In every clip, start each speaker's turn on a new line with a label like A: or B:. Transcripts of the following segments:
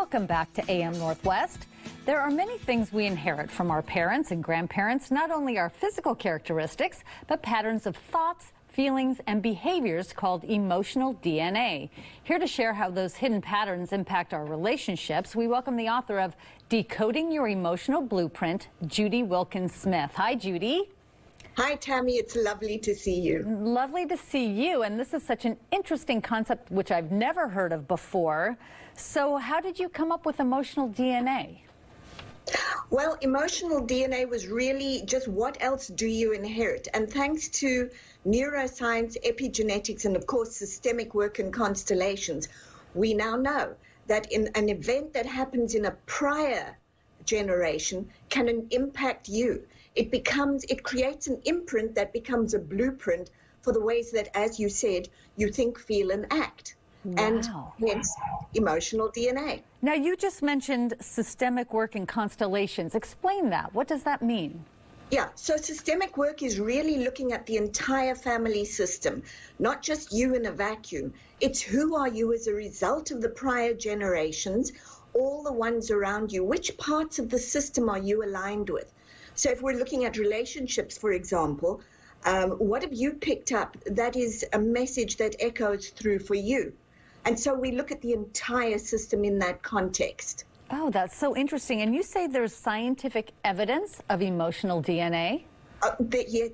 A: Welcome back to AM Northwest. There are many things we inherit from our parents and grandparents, not only our physical characteristics, but patterns of thoughts, feelings, and behaviors called emotional DNA. Here to share how those hidden patterns impact our relationships, we welcome the author of Decoding Your Emotional Blueprint, Judy Wilkins-Smith. Hi, Judy.
B: Hi, Tammy. It's lovely to see you.
A: Lovely to see you. And this is such an interesting concept, which I've never heard of before. So how did you come up with emotional DNA?
B: Well, emotional DNA was really just what else do you inherit? And thanks to neuroscience, epigenetics, and of course, systemic work and constellations, we now know that in an event that happens in a prior generation can impact you. It creates an imprint that becomes a blueprint for the ways that, as you said, you think, feel, and act.
A: Wow.
B: And hence emotional DNA.
A: Now, you just mentioned systemic work and constellations. Explain that. What does that mean?
B: Yeah, so systemic work is really looking at the entire family system, not just you in a vacuum. It's who are you as a result of the prior generations, all the ones around you. Which parts of the system are you aligned with? So if we're looking at relationships, for example, what have you picked up that is a message that echoes through for you? And so we look at the entire system in that context.
A: Oh, that's so interesting. And you say there's scientific evidence of emotional DNA?
B: Yeah,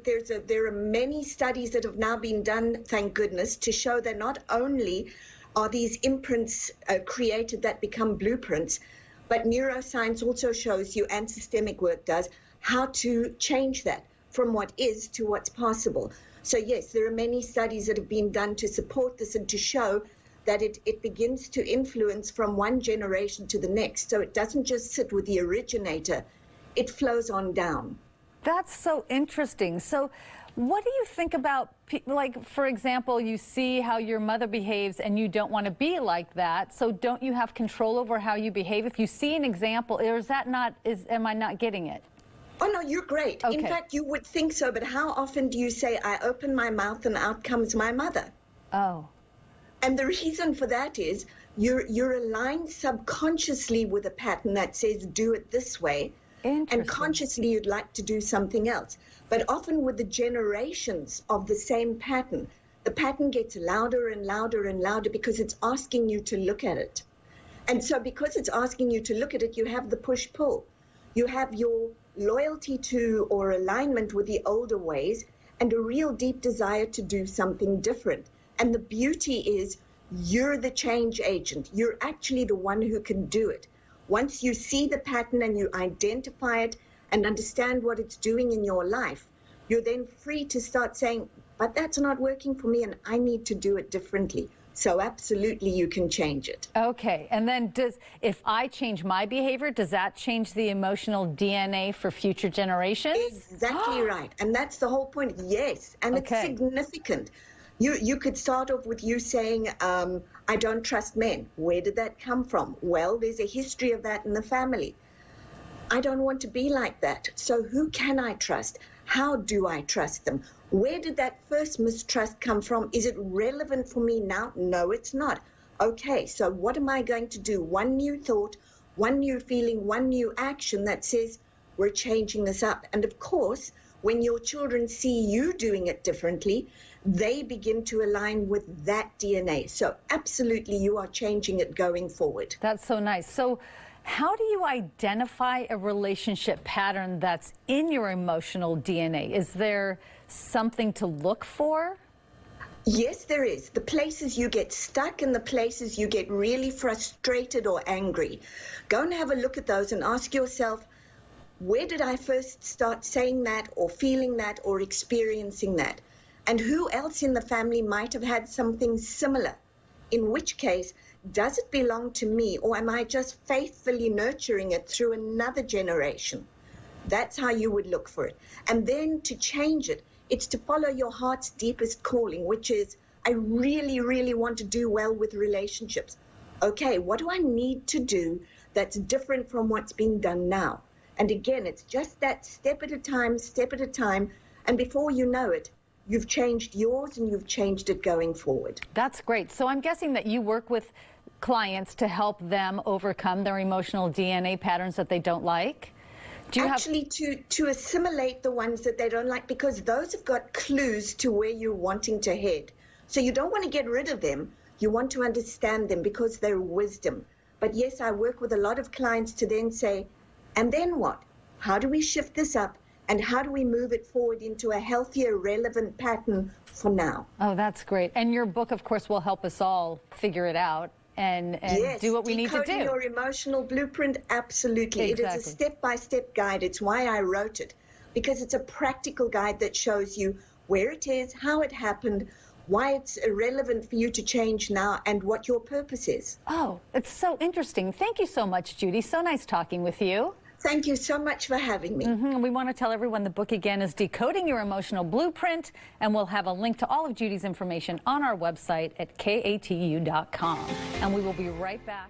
B: there are many studies that have now been done, thank goodness, to show that not only are these imprints created that become blueprints, but neuroscience also shows you, and systemic work does, how to change that from what is to what's possible. So yes, there are many studies that have been done to support this and to show that it begins to influence from one generation to the next. So it doesn't just sit with the originator, it flows on down.
A: That's so interesting. So what do you think about, like, for example, you see how your mother behaves and you don't want to be like that. So don't you have control over how you behave? If you see an example, or is that not, am I not getting it?
B: Oh, no, you're great. Okay. In fact, you would think so, but how often do you say, I open my mouth and out comes my mother?
A: Oh.
B: And the reason for that is you're aligned subconsciously with a pattern that says do it this way, and consciously you'd like to do something else. But often with the generations of the same pattern, the pattern gets louder and louder and louder because it's asking you to look at it. And so because it's asking you to look at it, you have the push-pull. You have your loyalty to or alignment with the older ways and a real deep desire to do something different. And the beauty is you're the change agent. You're actually the one who can do it. Once you see the pattern and you identify it and understand what it's doing in your life, you're then free to start saying, but that's not working for me and I need to do it differently. So absolutely you can change it.
A: Okay, and then if I change my behavior, does that change the emotional DNA for future generations?
B: Exactly right. And that's the whole point. Yes, and it's significant. You could start off with you saying, I don't trust men. Where did that come from? Well, there's a history of that in the family. I don't want to be like that. So who can I trust? How do I trust them? Where did that first mistrust come from? Is it relevant for me now? No, it's not. Okay, so what am I going to do? One new thought, one new feeling, one new action that says we're changing this up. And of course, when your children see you doing it differently, they begin to align with that DNA. So absolutely, you are changing it going forward.
A: That's so nice. So how do you identify a relationship pattern that's in your emotional DNA? Is there something to look for?
B: Yes, there is. The places you get stuck and the places you get really frustrated or angry. Go and have a look at those and ask yourself, where did I first start saying that or feeling that or experiencing that? And who else in the family might have had something similar? In which case, does it belong to me or am I just faithfully nurturing it through another generation? That's how you would look for it. And then to change it, it's to follow your heart's deepest calling, which is, I really, really want to do well with relationships. Okay, what do I need to do that's different from what's being done now? And again, it's just that step at a time, and before you know it, you've changed yours and you've changed it going forward.
A: That's great. So I'm guessing that you work with clients to help them overcome their emotional DNA patterns that they don't like? Do you
B: Actually, to assimilate the ones that they don't like, because those have got clues to where you're wanting to head. So you don't want to get rid of them. You want to understand them because they're wisdom. But yes, I work with a lot of clients to then say, and then what? How do we shift this up? And how do we move it forward into a healthier, relevant pattern for now?
A: Oh, that's great. And your book, of course, will help us all figure it out and
B: yes,
A: do what we need to do.
B: Decoding your emotional blueprint, absolutely.
A: Exactly.
B: It is a step-by-step guide. It's why I wrote it, because it's a practical guide that shows you where it is, how it happened, why it's relevant for you to change now, and what your purpose is.
A: Oh, it's so interesting. Thank you so much, Judy. So nice talking with you.
B: Thank you so much for having me.
A: We want to tell everyone the book again is Decoding Your Emotional Blueprint, and we'll have a link to all of Judy's information on our website at KATU.com. And we will be right back.